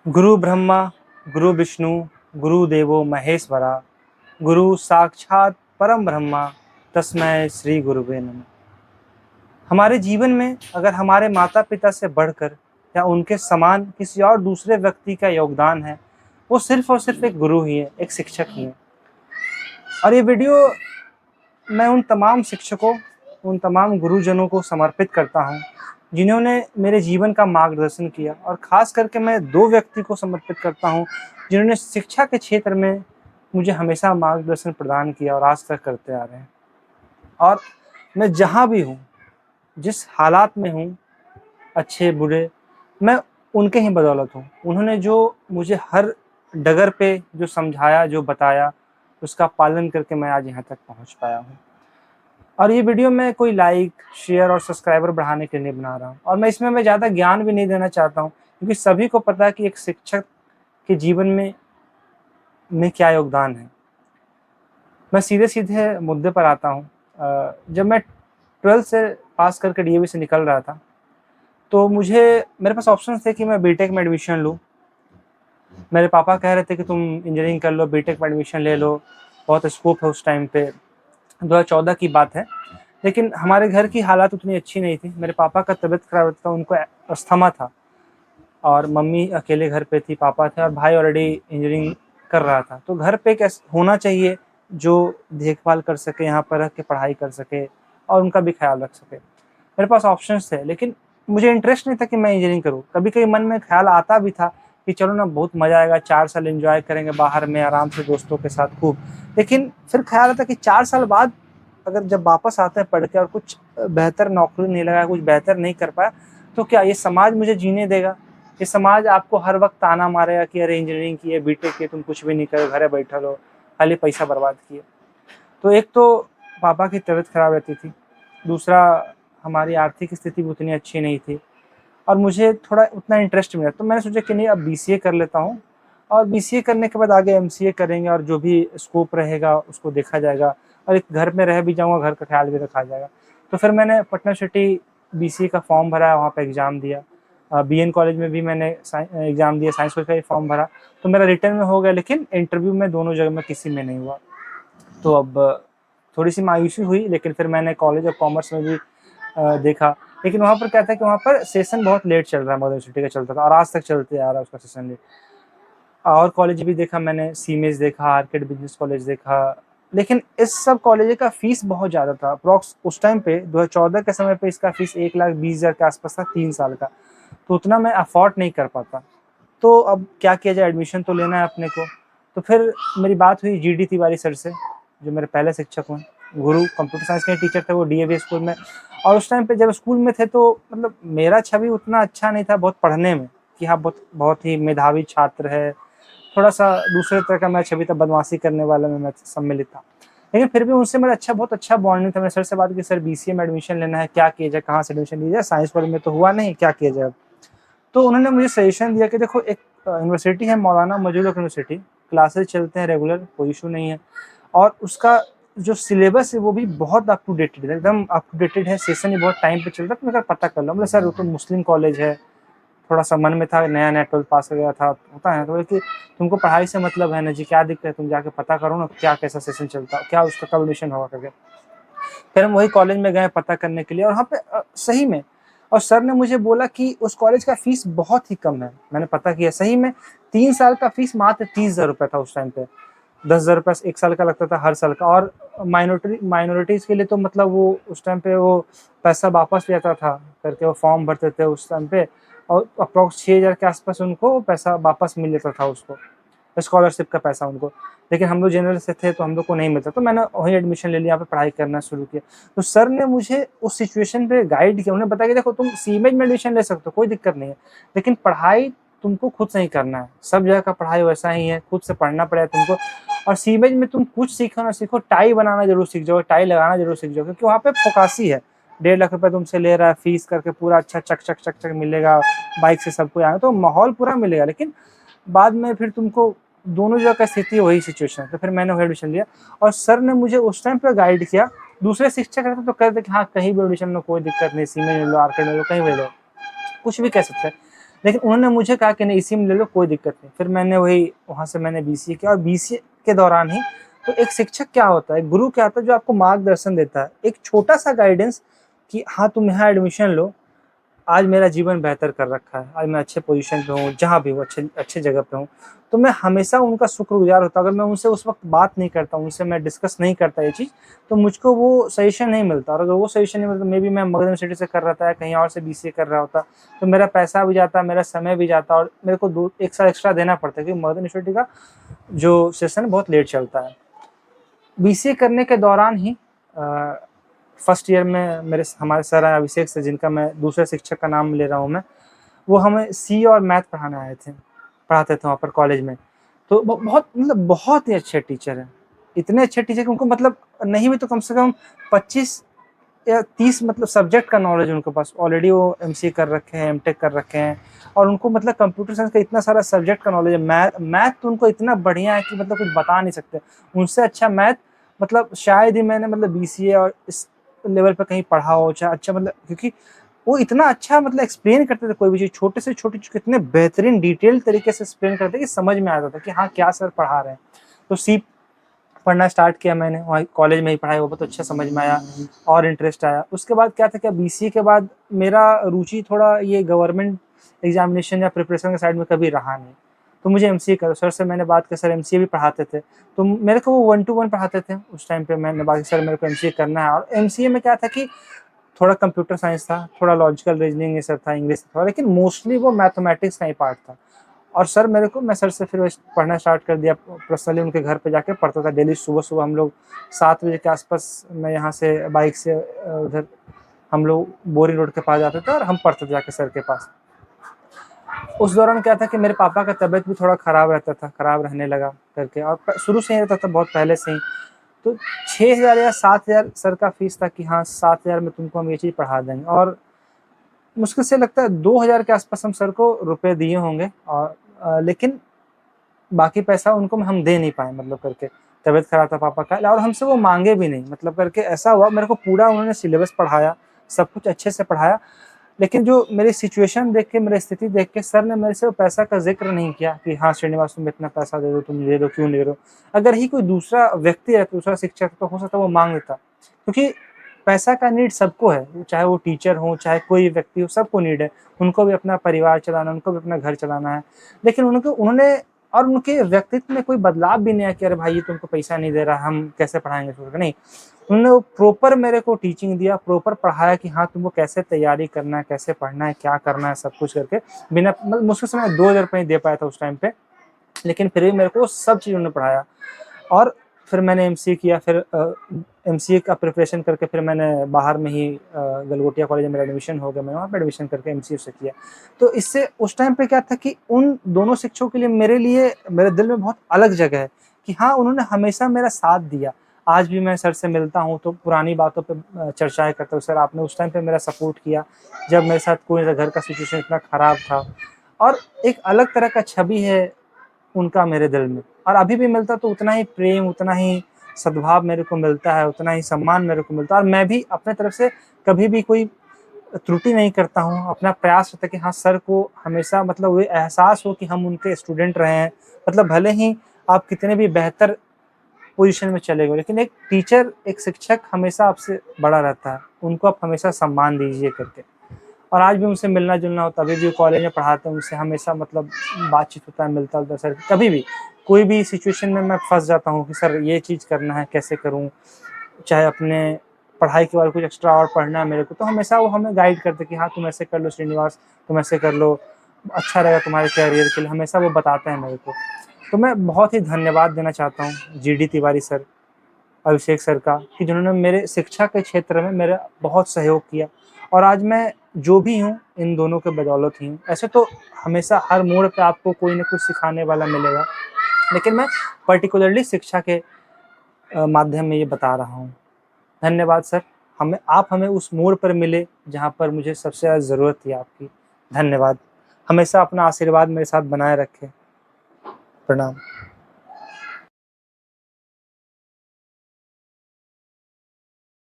गुरु ब्रह्मा गुरु विष्णु गुरु देवो महेश्वरा गुरु साक्षात परम ब्रह्मा तस्मै श्री गुरुवे नमः। हमारे जीवन में अगर हमारे माता पिता से बढ़कर या उनके समान किसी और दूसरे व्यक्ति का योगदान है, वो सिर्फ और सिर्फ एक गुरु ही है, एक शिक्षक ही है। और ये वीडियो मैं उन तमाम शिक्षकों, उन तमाम गुरुजनों को समर्पित करता हूँ जिन्होंने मेरे जीवन का मार्गदर्शन किया, और ख़ास करके मैं 2 व्यक्ति को समर्पित करता हूँ जिन्होंने शिक्षा के क्षेत्र में मुझे हमेशा मार्गदर्शन प्रदान किया और आज तक करते आ रहे हैं। और मैं जहाँ भी हूँ, जिस हालात में हूँ, अच्छे बुरे, मैं उनके ही बदौलत हूँ। उन्होंने जो मुझे हर डगर पे जो समझाया, जो बताया, उसका पालन करके मैं आज यहाँ तक पहुँच पाया हूँ। और ये वीडियो मैं कोई लाइक, शेयर और सब्सक्राइबर बढ़ाने के लिए नहीं बना रहा हूँ, और मैं इसमें ज़्यादा ज्ञान भी नहीं देना चाहता हूँ, क्योंकि सभी को पता है कि एक शिक्षक के जीवन में क्या योगदान है। मैं सीधे-सीधे मुद्दे पर आता हूँ। जब मैं 12th से पास करके डीएवी से निकल रहा था, तो मेरे पास ऑप्शंस थे कि मैं बीटेक में एडमिशन लूँ। मेरे पापा कह रहे थे कि तुम इंजीनियरिंग कर लो, बीटेक में एडमिशन ले लो, बहुत स्कोप है उस टाइम पे। 2014 की बात है। लेकिन हमारे घर की हालात उतनी अच्छी नहीं थी। मेरे पापा का तबीयत खराब था, उनको अस्थमा था, और मम्मी अकेले घर पे थी, पापा थे, और भाई ऑलरेडी इंजीनियरिंग कर रहा था। तो घर पे एक होना चाहिए जो देखभाल कर सके, यहाँ पर रह के पढ़ाई कर सके और उनका भी ख्याल रख सके। मेरे पास ऑप्शंस थे, लेकिन मुझे इंटरेस्ट नहीं था कि मैं इंजीनियरिंग करूँ। कभी-कभी मन में ख्याल आता भी था कि चलो ना, बहुत मज़ा आएगा, 4 साल एन्जॉय करेंगे बाहर में आराम से दोस्तों के साथ खूब। लेकिन फिर ख्याल आता कि 4 साल बाद अगर जब वापस आते हैं पढ़ के और कुछ बेहतर नौकरी नहीं लगा, कुछ बेहतर नहीं कर पाया, तो क्या ये समाज मुझे जीने देगा? ये समाज आपको हर वक़्त ताना मारेगा कि अरे इंजीनियरिंग की है, बीटेक की है, तुम कुछ भी नहीं करे, घरे बैठल हो, खाली पैसा बर्बाद किए। तो एक तो पापा की तबीयत खराब रहती थी, दूसरा हमारी आर्थिक स्थिति भी उतनी अच्छी नहीं थी, और मुझे थोड़ा उतना इंटरेस्ट मिला। तो मैंने सोचा कि नहीं, अब बीसीए कर लेता हूँ, और बीसीए करने के बाद आगे एमसीए करेंगे, और जो भी स्कोप रहेगा उसको देखा जाएगा, और एक घर में रह भी जाऊँगा, घर का ख्याल भी रखा जाएगा। तो फिर मैंने पटना सिटी बीसीए का फॉर्म भरा, वहाँ पे एग्ज़ाम दिया। बीएन कॉलेज में भी मैंने एग्ज़ाम दिया, साइंस कॉलेज का भी फॉर्म भरा। तो मेरा रिटर्न में हो गया, लेकिन इंटरव्यू में दोनों जगह में किसी में नहीं हुआ। तो अब थोड़ी-सी मायूसी हुई, लेकिन फिर मैंने कॉलेज ऑफ कॉमर्स में भी देखा। लेकिन वहाँ पर क्या था कि वहाँ पर सेशन बहुत लेट चल रहा है, मॉडर्न यूनिवर्सिटी का चलता था, और आज तक चलते आ रहा है उसका सेशन लेट। और कॉलेज भी देखा मैंने, सीमेज देखा, आर्केड बिजनेस कॉलेज देखा, लेकिन इस सब कॉलेज का फीस बहुत ज़्यादा था। अप्रॉक्स उस टाइम पे 2014 के समय पे इसका फीस 1,20,000 के आसपास था, 3 साल का। तो उतना मैं अफोर्ड नहीं कर पाता। तो अब क्या किया जाए, एडमिशन तो लेना है अपने को। तो फिर मेरी बात हुई जीडी तिवारी सर से, जो मेरे पहले शिक्षक हुए, गुरु कंप्यूटर साइंस के टीचर थे वो डीएवी स्कूल में। और उस टाइम पे जब स्कूल में थे तो मतलब मेरा छवि उतना अच्छा नहीं था बहुत पढ़ने में, कि हाँ बहुत बहुत ही मेधावी छात्र है, थोड़ा-सा दूसरे तरह का मैं छवि था, बदमाशी करने वाला में मैं सम्मिलित था। लेकिन फिर भी उनसे मेरा बहुत अच्छा बॉन्डिंग था। मैंने सर से बात की, सर बीसीए में एडमिशन लेना है, क्या किया जाए, कहाँ से एडमिशन लिया जाए, साइंस कॉलेज में तो हुआ नहीं, क्या किया जाए अब? तो उन्होंने मुझे सजेशन दिया कि देखो, एक यूनिवर्सिटी है मौलाना मजहरूल हक यूनिवर्सिटी, क्लासेस चलते हैं रेगुलर, कोई इशू नहीं है, और उसका जो सिलेबस है वो भी बहुत अप टू डेटेड है, एकदम अप टू डेटेड है, सेशन भी बहुत टाइम पे चल रहा है। तो मैं कहा पता कर लो। बोले सर वो तो मुस्लिम कॉलेज है। थोड़ा-सा मन में था, नया-नया 12th पास हो गया था, होता है। तो बोले कि तुमको पढ़ाई से मतलब है ना जी, क्या दिक्कत है, तुम जाके पता करो ना क्या कैसा सेशन चलता है, क्या उसका कब एडमिशन होगा करके। फिर हम वही कॉलेज में गए पता करने के लिए, और वहाँ पे सही में, और सर ने मुझे बोला कि उस कॉलेज का फीस बहुत ही कम है। मैंने पता किया, सही में 3 साल का फीस मात्र 30,000 रुपए था उस टाइम पे। 10,000 रुपए 1 साल का लगता था हर साल का, और माइनॉरिटीज़ के लिए तो मतलब वो उस टाइम पे वो पैसा वापस भी आता था करके, वो फॉर्म भरते थे उस टाइम पे, और अप्रॉक्स 6,000 के आसपास उनको पैसा वापस मिल जाता था उसको, स्कॉलरशिप का पैसा उनको। लेकिन हम लोग जनरल से थे तो हम लोग को नहीं मिलता, तो मैंने वहीं एडमिशन ले लिया, यहाँ पे पढ़ाई करना शुरू किया। तो सर ने मुझे उस सिचुएशन पे गाइड किया, उन्होंने बताया कि देखो तुम सीमेज में एडमिशन ले सकते हो, कोई दिक्कत नहीं है, लेकिन पढ़ाई तुमको खुद से ही करना है। सब जगह का पढ़ाई वैसा ही है, खुद से पढ़ना पड़ेगा तुमको। और सीमेज में तुम कुछ सीखो ना सीखो, टाई बनाना ज़रूर सीख जाओ, टाई लगाना ज़रूर सीख जाओ, क्योंकि वहाँ पे फोकासी है। 1.5 लाख रुपए तुमसे ले रहा है फीस करके, पूरा अच्छा चक-चक मिलेगा, बाइक से सबको आएगा, तो माहौल पूरा मिलेगा। लेकिन बाद में फिर तुमको दोनों जगह का स्थिति वही सिचुएशन है। तो फिर मैंने वही एडमिशन लिया, और सर ने मुझे उस टाइम पे गाइड किया। दूसरे शिक्षक रहते तो कहते कि हाँ, कहीं भी एडमिशन लो, कोई दिक्कत नहीं, सीमेज में लो, आर्केड में लो, कहीं भी लो, कुछ भी कह सकते हैं। लेकिन उन्होंने मुझे कहा कि नहीं इसी में ले लो, कोई दिक्कत नहीं। फिर मैंने वही वहाँ से मैंने बीसीए किया, और बीसीए के दौरान ही तो एक शिक्षक क्या होता है, गुरु क्या होता है, जो आपको मार्गदर्शन देता है, एक छोटा-सा गाइडेंस कि हाँ, तुम यहाँ एडमिशन लो। आज मेरा जीवन बेहतर कर रखा है, आज मैं अच्छे पोज़ीशन पे हूँ, जहाँ भी हूँ अच्छे जगह पे हूँ। तो मैं हमेशा उनका शुक्रगुज़ार होता। अगर मैं उनसे उस वक़्त बात नहीं करता, उनसे मैं डिस्कस नहीं करता ये चीज़, तो मुझको वो सजेशन नहीं मिलता, और अगर वो सजेशन नहीं मिलता, मेबी मैं मगध यूनिवर्सिटी से कर रहा था या कहीं और से बीसीए कर रहा होता, तो मेरा पैसा भी जाता, मेरा समय भी जाता, और मेरे को 1 साल एक्स्ट्रा देना पड़ता, क्योंकि मगध यूनिवर्सिटी का जो सेशन बहुत लेट चलता है। बीसीए करने के दौरान ही फर्स्ट ईयर में हमारे सर आए अभिषेक सर, जिनका मैं दूसरे शिक्षक का नाम ले रहा हूँ मैं, वो हमें सी और मैथ पढ़ाते थे वहाँ पर कॉलेज में। तो बहुत मतलब बहुत ही अच्छे टीचर हैं, इतने अच्छे टीचर कि उनको मतलब नहीं भी तो कम से कम 25 या 30 मतलब सब्जेक्ट का नॉलेज है उनके पास। ऑलरेडी वो एमसीए कर रखे हैं, एमटेक कर रखे हैं, और उनको मतलब कंप्यूटर साइंस का इतना सारा सब्जेक्ट का नॉलेज है। मैथ तो उनको इतना बढ़िया है कि मतलब कुछ बता नहीं सकते। उनसे अच्छा मैथ मतलब शायद ही मैंने मतलब बीसीए और इस लेवल पे कहीं पढ़ा हो, चाहे अच्छा मतलब, क्योंकि वो इतना अच्छा मतलब एक्सप्लेन करते थे कोई भी चीज़, छोटे से छोटी चीज़ कितने बेहतरीन डिटेल तरीके से एक्सप्लेन करते कि समझ में आता था कि हाँ, क्या सर पढ़ा रहे हैं। तो सी पढ़ना स्टार्ट किया मैंने, वहाँ कॉलेज में ही पढ़ाई, वो बहुत अच्छा समझ में आया और इंटरेस्ट आया। उसके बाद क्या था, क्या बीसीए के बाद मेरा रुचि थोड़ा ये गवर्नमेंट एग्जामिनेशन या प्रिपरेशन के साइड में कभी रहा नहीं। तो मुझे एमसीए करो, सर से मैंने बात की, सर एमसीए भी पढ़ाते थे, तो मेरे को वो 1 to 1 पढ़ाते थे उस टाइम पे। मैंने बात की, सर मेरे को एमसीए करना है। और एमसीए में क्या था कि थोड़ा कंप्यूटर साइंस था, थोड़ा लॉजिकल रीजनिंग ये सब था, इंग्लिश था, लेकिन मोस्टली वो मैथमेटिक्स का ही पार्ट था। और मैं सर से फिर पढ़ना स्टार्ट कर दिया, पर्सनली उनके घर पे जाके पढ़ता था डेली। सुबह-सुबह हम लोग 7 बजे के आस-पास, मैं यहाँ से बाइक से उधर हम लोग बोरी रोड के पास जाते थे और हम पढ़ते थे जाके सर के पास। उस दौरान क्या था कि मेरे पापा का तबीयत भी थोड़ा खराब रहता था, खराब रहने लगा करके, और शुरू से ही रहता था, बहुत पहले से ही। तो 6,000 या 7,000 सर का फीस था कि हाँ, 7,000 में तुमको हम ये चीज़ पढ़ा देंगे। और मुश्किल से लगता है 2,000 के आस-पास हम सर को रुपए दिए होंगे, और लेकिन बाकी पैसा उनको हम दे नहीं पाए मतलब करके। तबीयत खराब था पापा का, और हमसे वो माँगे भी नहीं मतलब करके। ऐसा हुआ, मेरे को पूरा उन्होंने सिलेबस पढ़ाया, सब कुछ अच्छे से पढ़ाया, लेकिन जो मेरी सिचुएशन देख के, मेरी स्थिति देख के सर ने मेरे से वो पैसा का ज़िक्र नहीं किया कि हाँ, श्रीनिवास तुम इतना पैसा दे दो, तुम दे दो, क्यों नहीं दे रहे हो? अगर ही कोई दूसरा व्यक्ति रहता, दूसरा शिक्षक, तो हो सकता है वो माँग लेता। क्योंकि पैसा का नीड सबको है, चाहे वो टीचर हो, चाहे कोई व्यक्ति हो, सबको नीड है। उनको भी अपना परिवार चलाना, उनको भी अपना घर चलाना है। लेकिन उन्होंने और उनके व्यक्तित्व में कोई बदलाव भी नहीं आया कि अरे भाई, ये तुमको पैसा नहीं दे रहा, हम कैसे पढ़ाएँगे इसको? नहीं, उन्होंने वो प्रॉपर मेरे को टीचिंग दिया, प्रॉपर पढ़ाया कि हाँ, तुमको कैसे तैयारी करना है, कैसे पढ़ना है, क्या करना है, सब कुछ करके। बिना मतलब मुश्किल से मैं 2,000 रुपए ही दे पाया था उस टाइम पे, लेकिन फिर भी मेरे को सब चीज़ उन्होंने पढ़ाया। और फिर मैंने एमसीए किया, फिर एमसीए का प्रिपरेशन करके फिर मैंने बाहर में ही गलगोटिया कॉलेज में मेरा एडमिशन हो गया, मैंने वहाँ पे एडमिशन करके एमसीए से किया। तो इससे उस टाइम पे क्या था कि उन दोनों शिक्षकों के लिए मेरे दिल में बहुत अलग जगह है कि हाँ, उन्होंने हमेशा मेरा साथ दिया। आज भी मैं सर से मिलता हूँ तो पुरानी बातों पे चर्चाएँ करता हूँ, सर आपने उस टाइम पे मेरा सपोर्ट किया, जब मेरे साथ कोई घर का सिचुएशन इतना खराब था। और एक अलग तरह का छवि है उनका मेरे दिल में, और अभी भी मिलता तो उतना ही प्रेम, उतना ही सद्भाव मेरे को मिलता है, उतना ही सम्मान मेरे को मिलता है। और मैं भी अपने तरफ से कभी भी कोई त्रुटि नहीं करता हूँ। अपना प्रयास रहता है कि हाँ, सर को हमेशा मतलब ये एहसास हो कि हम उनके स्टूडेंट रहे हैं। मतलब भले ही आप कितने भी बेहतर पोज़ीशन में चले गए, लेकिन एक टीचर, एक शिक्षक हमेशा आपसे बड़ा रहता है। उनको आप हमेशा सम्मान दीजिए करके। और आज भी उनसे मिलना-जुलना होता है, अभी भी कॉलेज में पढ़ाते हैं, उनसे हमेशा मतलब बातचीत होता है, मिलता-जुलता सर। कभी भी कोई भी सिचुएशन में मैं फँस जाता हूँ कि सर ये चीज़ करना है, कैसे करूँ? चाहे अपने पढ़ाई के बाद कुछ एक्स्ट्रा और पढ़ना है मेरे को, तो हमेशा वो हमें गाइड करते कि हाँ, तुम ऐसे कर लो श्रीनिवास, तुम ऐसे कर लो, अच्छा रहेगा तुम्हारे करियर के लिए, हमेशा वो बताते हैं मेरे को। तो मैं बहुत ही धन्यवाद देना चाहता हूँ जीडी तिवारी सर, अभिषेक सर का, कि जिन्होंने मेरे शिक्षा के क्षेत्र में मेरा बहुत सहयोग किया, और आज मैं जो भी हूँ, इन दोनों के बदौलत ही हूँ। ऐसे तो हमेशा हर मोड़ पे आपको कोई न कुछ सिखाने वाला मिलेगा, लेकिन मैं पर्टिकुलरली शिक्षा के माध्यम में ये बता रहा हूँ। धन्यवाद सर, आप हमें उस मोड़ पर मिले जहाँ पर मुझे सबसे ज़्यादा ज़रूरत थी आपकी। धन्यवाद। हमेशा अपना आशीर्वाद मेरे साथ बनाए रखें। प्रणाम।